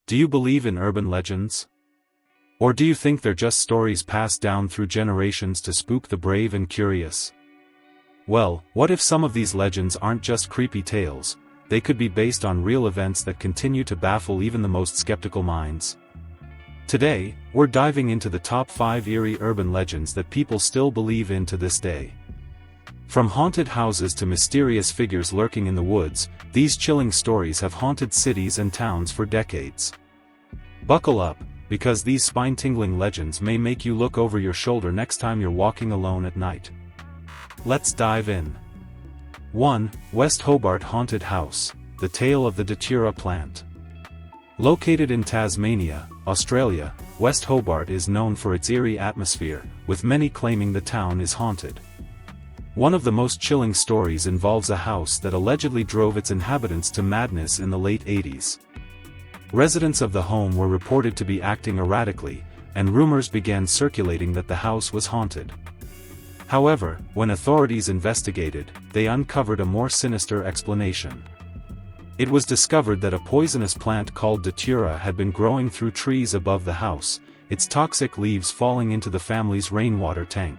Do you believe in urban legends? Or do you think they're just stories passed down through generations to spook the brave and curious? Well, what if some of these legends aren't just creepy tales? They could be based on real events that continue to baffle even the most skeptical minds. Today, we're diving into the top 5 eerie urban legends that people still believe in to this day. From haunted houses to mysterious figures lurking in the woods, these chilling stories have haunted cities and towns for decades. Buckle up, because these spine-tingling legends may make you look over your shoulder next time you're walking alone at night. Let's dive in. 1. West Hobart Haunted House, the Tale of the Datura Plant. Located in Tasmania, Australia, West Hobart is known for its eerie atmosphere, with many claiming the town is haunted. One of the most chilling stories involves a house that allegedly drove its inhabitants to madness in the late 80s. Residents of the home were reported to be acting erratically, and rumors began circulating that the house was haunted. However, when authorities investigated, they uncovered a more sinister explanation. It was discovered that a poisonous plant called datura had been growing through trees above the house, its toxic leaves falling into the family's rainwater tank.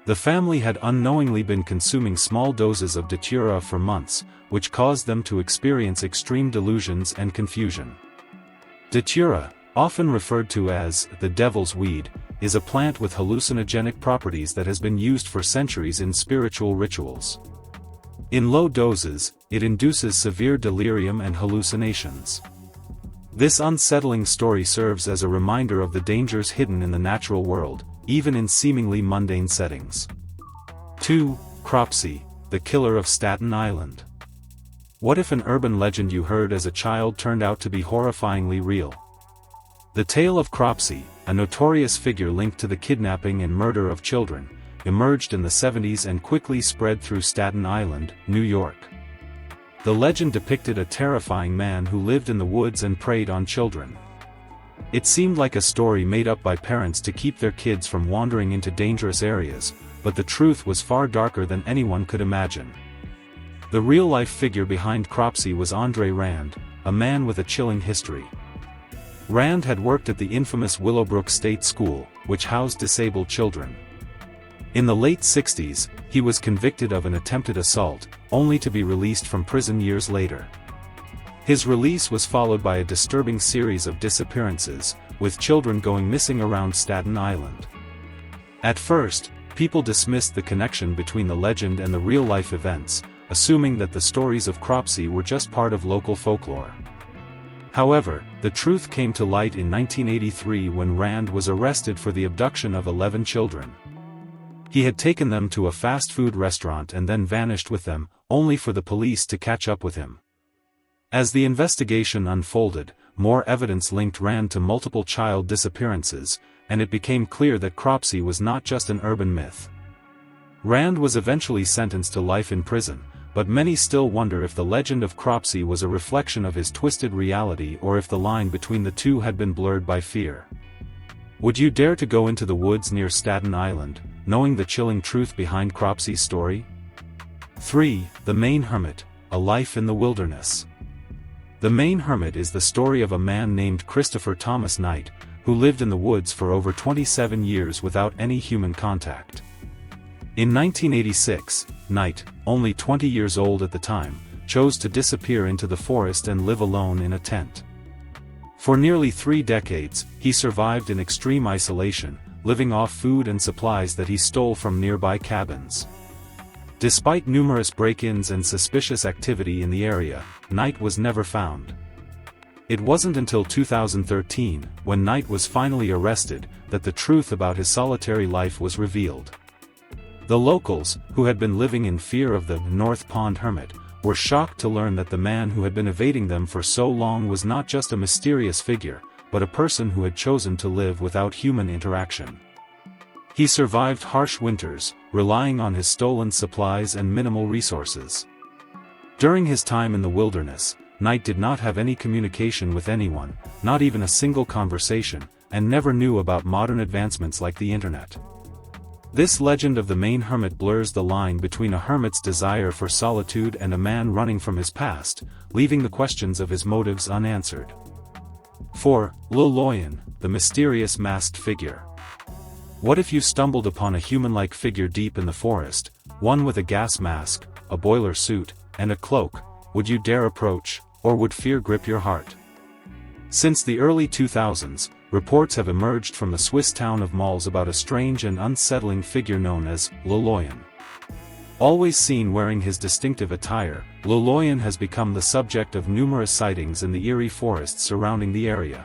The family had unknowingly been consuming small doses of datura for months, which caused them to experience extreme delusions and confusion. Datura, often referred to as the devil's weed, is a plant with hallucinogenic properties that has been used for centuries in spiritual rituals. In low doses, it induces severe delirium and hallucinations. This unsettling story serves as a reminder of the dangers hidden in the natural world, even in seemingly mundane settings. 2. Cropsey, the Killer of Staten Island. What if an urban legend you heard as a child turned out to be horrifyingly real? The tale of Cropsey, a notorious figure linked to the kidnapping and murder of children, emerged in the 70s and quickly spread through Staten Island, New York. The legend depicted a terrifying man who lived in the woods and preyed on children. It seemed like a story made up by parents to keep their kids from wandering into dangerous areas, but the truth was far darker than anyone could imagine. The real-life figure behind Cropsey was Andre Rand, a man with a chilling history. Rand had worked at the infamous Willowbrook State School, which housed disabled children. In the late 60s, he was convicted of an attempted assault, only to be released from prison years later. His release was followed by a disturbing series of disappearances, with children going missing around Staten Island. At first, people dismissed the connection between the legend and the real-life events, assuming that the stories of Cropsey were just part of local folklore. However, the truth came to light in 1983 when Rand was arrested for the abduction of 11 children. He had taken them to a fast food restaurant and then vanished with them, only for the police to catch up with him. As the investigation unfolded, more evidence linked Rand to multiple child disappearances, and it became clear that Cropsey was not just an urban myth. Rand was eventually sentenced to life in prison, but many still wonder if the legend of Cropsey was a reflection of his twisted reality or if the line between the two had been blurred by fear. Would you dare to go into the woods near Staten Island, knowing the chilling truth behind Cropsey's story? 3. The Maine Hermit, a Life in the Wilderness. The Maine Hermit is the story of a man named Christopher Thomas Knight, who lived in the woods for over 27 years without any human contact. In 1986, Knight, only 20 years old at the time, chose to disappear into the forest and live alone in a tent. For nearly 3 decades, he survived in extreme isolation, living off food and supplies that he stole from nearby cabins. Despite numerous break-ins and suspicious activity in the area, Knight was never found. It wasn't until 2013, when Knight was finally arrested, that the truth about his solitary life was revealed. The locals, who had been living in fear of the North Pond Hermit, were shocked to learn that the man who had been evading them for so long was not just a mysterious figure, but a person who had chosen to live without human interaction. He survived harsh winters, relying on his stolen supplies and minimal resources. During his time in the wilderness, Knight did not have any communication with anyone, not even a single conversation, and never knew about modern advancements like the internet. This legend of the Maine Hermit blurs the line between a hermit's desire for solitude and a man running from his past, leaving the questions of his motives unanswered. 4. Loloyan, the mysterious masked figure. What if you stumbled upon a human-like figure deep in the forest, one with a gas mask, a boiler suit, and a cloak? Would you dare approach, or would fear grip your heart? Since the early 2000s, reports have emerged from the Swiss town of Malz about a strange and unsettling figure known as Loloyan. Always seen wearing his distinctive attire, Loloyan has become the subject of numerous sightings in the eerie forests surrounding the area.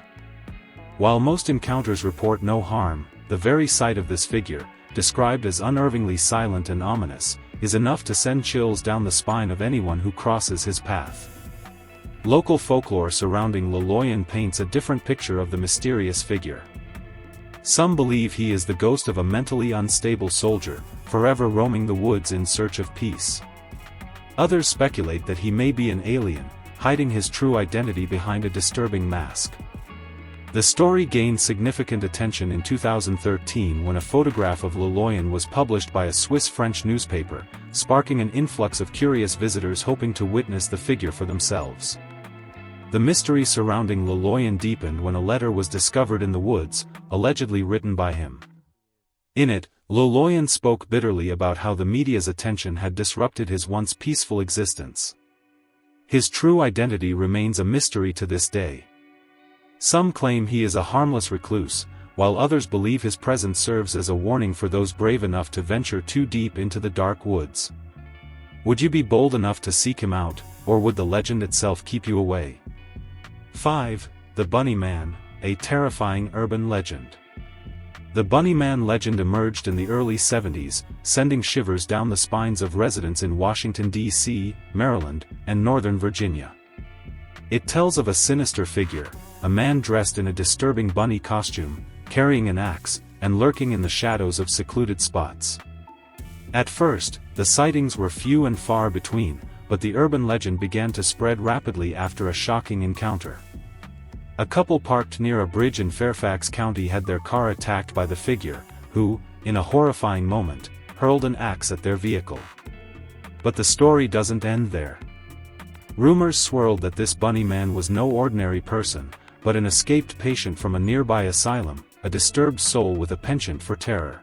While most encounters report no harm, the very sight of this figure, described as unnervingly silent and ominous, is enough to send chills down the spine of anyone who crosses his path. Local folklore surrounding Loloyan paints a different picture of the mysterious figure. Some believe he is the ghost of a mentally unstable soldier, forever roaming the woods in search of peace. Others speculate that he may be an alien, hiding his true identity behind a disturbing mask. The story gained significant attention in 2013 when a photograph of Loloyan was published by a Swiss-French newspaper, sparking an influx of curious visitors hoping to witness the figure for themselves. The mystery surrounding Loloyan deepened when a letter was discovered in the woods, allegedly written by him. In it, Loloyan spoke bitterly about how the media's attention had disrupted his once peaceful existence. His true identity remains a mystery to this day. Some claim he is a harmless recluse, while others believe his presence serves as a warning for those brave enough to venture too deep into the dark woods. Would you be bold enough to seek him out, or would the legend itself keep you away? 5. The Bunny Man, a terrifying urban legend. The Bunny Man legend emerged in the early 70s, sending shivers down the spines of residents in Washington, D.C., Maryland, and Northern Virginia. It tells of a sinister figure, a man dressed in a disturbing bunny costume, carrying an axe, and lurking in the shadows of secluded spots. At first, the sightings were few and far between, but the urban legend began to spread rapidly after a shocking encounter. A couple parked near a bridge in Fairfax County had their car attacked by the figure, who, in a horrifying moment, hurled an axe at their vehicle. But the story doesn't end there. Rumors swirled that this bunny man was no ordinary person, but an escaped patient from a nearby asylum, a disturbed soul with a penchant for terror.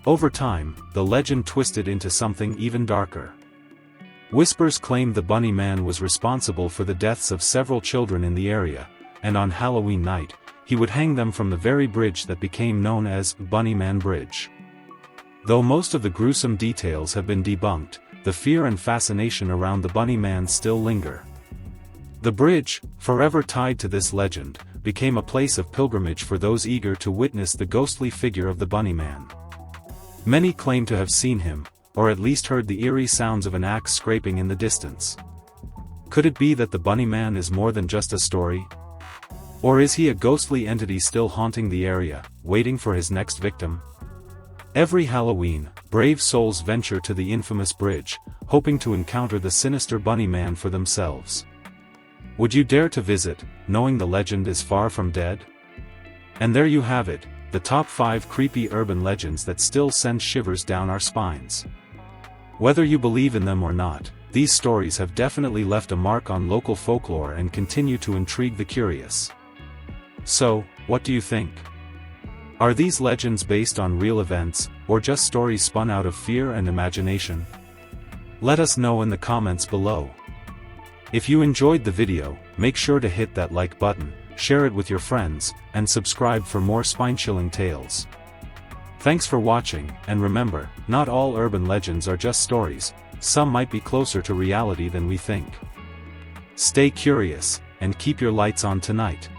Over time, the legend twisted into something even darker. Whispers claimed the bunny man was responsible for the deaths of several children in the area, and on Halloween night, he would hang them from the very bridge that became known as Bunny Man Bridge. Though most of the gruesome details have been debunked, the fear and fascination around the Bunny Man still linger. The bridge, forever tied to this legend, became a place of pilgrimage for those eager to witness the ghostly figure of the Bunny Man. Many claim to have seen him, or at least heard the eerie sounds of an axe scraping in the distance. Could it be that the Bunny Man is more than just a story? Or is he a ghostly entity still haunting the area, waiting for his next victim? Every Halloween, brave souls venture to the infamous bridge, hoping to encounter the sinister Bunny Man for themselves. Would you dare to visit, knowing the legend is far from dead? And there you have it, the top 5 creepy urban legends that still send shivers down our spines. Whether you believe in them or not, these stories have definitely left a mark on local folklore and continue to intrigue the curious. So, what do you think? Are these legends based on real events, or just stories spun out of fear and imagination? Let us know in the comments below. If you enjoyed the video, make sure to hit that like button, share it with your friends, and subscribe for more spine-chilling tales. Thanks for watching, and remember, not all urban legends are just stories, some might be closer to reality than we think. Stay curious, and keep your lights on tonight.